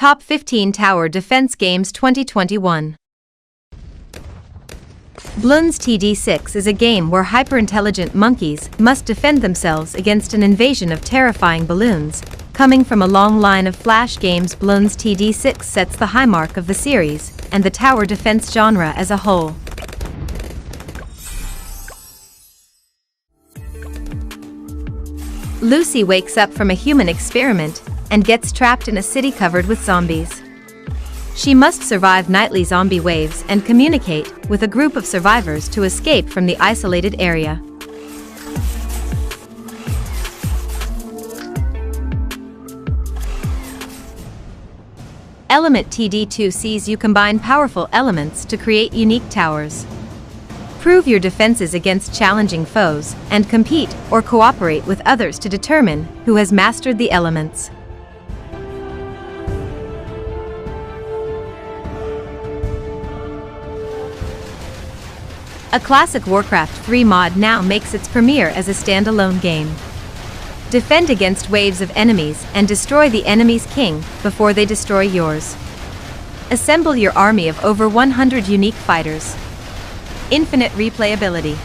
Top 15 Tower Defense Games 2021. Bloons TD6 is a game where hyper-intelligent monkeys must defend themselves against an invasion of terrifying balloons. Coming from a long line of Flash games, Bloons TD6 sets the high mark of the series and the tower defense genre as a whole. Lucy wakes up from a human experiment and gets trapped in a city covered with zombies. She must survive nightly zombie waves and communicate with a group of survivors to escape from the isolated area. Element TD2 sees you combine powerful elements to create unique towers. Prove your defenses against challenging foes and compete or cooperate with others to determine who has mastered the elements. A classic Warcraft 3 mod now makes its premiere as a standalone game. Defend against waves of enemies and destroy the enemy's king before they destroy yours. Assemble your army of over 100 unique fighters. Infinite replayability.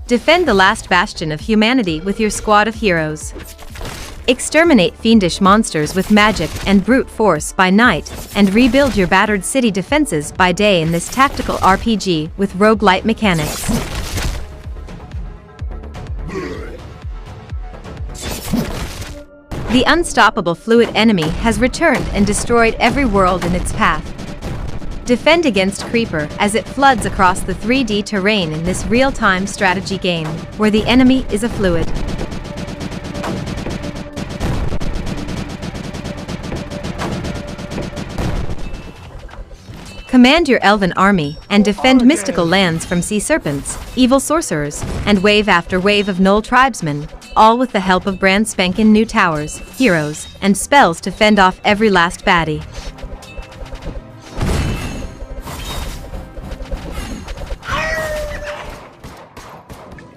Defend the last bastion of humanity with your squad of heroes. Exterminate fiendish monsters with magic and brute force by night, and rebuild your battered city defenses by day in this tactical RPG with roguelite mechanics. The unstoppable fluid enemy has returned and destroyed every world in its path. Defend against Creeper as it floods across the 3D terrain in this real-time strategy game, where the enemy is a fluid. Command your elven army and defend mystical lands from sea serpents, evil sorcerers, and wave after wave of gnoll tribesmen, all with the help of brand spankin' new towers, heroes, and spells to fend off every last baddie.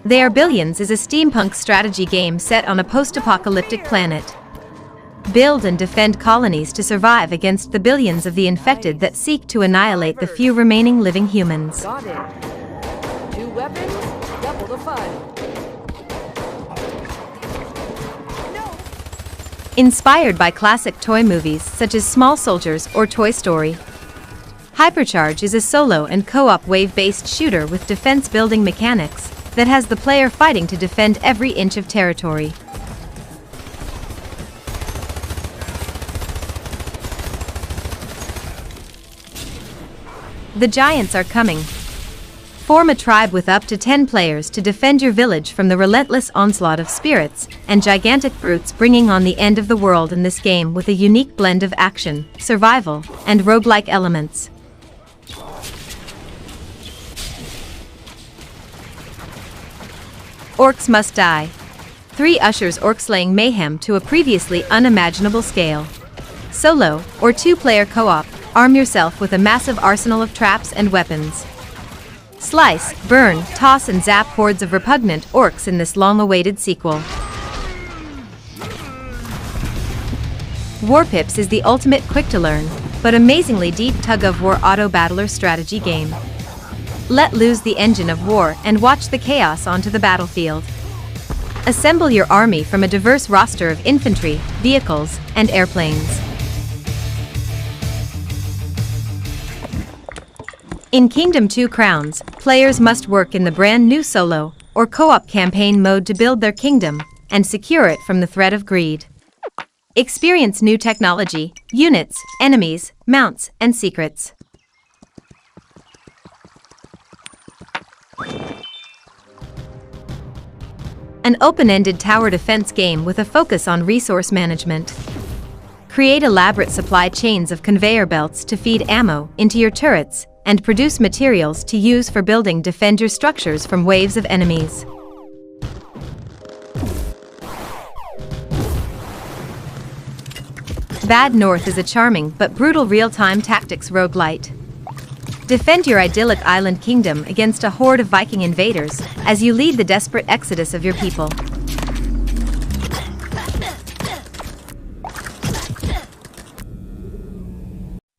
They Are Billions is a steampunk strategy game set on a post-apocalyptic planet. Build and defend colonies to survive against the billions of the infected that seek to annihilate the few remaining living humans. Got it. 2 weapons, double the fun. No. Inspired by classic toy movies such as Small Soldiers or Toy Story, Hypercharge is a solo and co-op wave-based shooter with defense-building mechanics that has the player fighting to defend every inch of territory. The giants are coming. Form a tribe with up to 10 players to defend your village from the relentless onslaught of spirits and gigantic brutes bringing on the end of the world in this game with a unique blend of action, survival, and roguelike elements. Orcs Must Die. 3 ushers orc-slaying mayhem to a previously unimaginable scale. Solo, or 2-player co-op, arm yourself with a massive arsenal of traps and weapons. Slice, burn, toss and zap hordes of repugnant orcs in this long-awaited sequel. Warpips is the ultimate quick-to-learn, but amazingly deep tug-of-war auto-battler strategy game. Let loose the engine of war and watch the chaos onto the battlefield. Assemble your army from a diverse roster of infantry, vehicles, and airplanes. In Kingdom 2 Crowns, players must work in the brand new solo or co-op campaign mode to build their kingdom and secure it from the threat of greed. Experience new technology, units, enemies, mounts, and secrets. An open-ended tower defense game with a focus on resource management. Create elaborate supply chains of conveyor belts to feed ammo into your turrets and produce materials to use for building defend your structures from waves of enemies. Bad North is a charming but brutal real-time tactics roguelite. Defend your idyllic island kingdom against a horde of Viking invaders as you lead the desperate exodus of your people.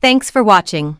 Thanks for watching.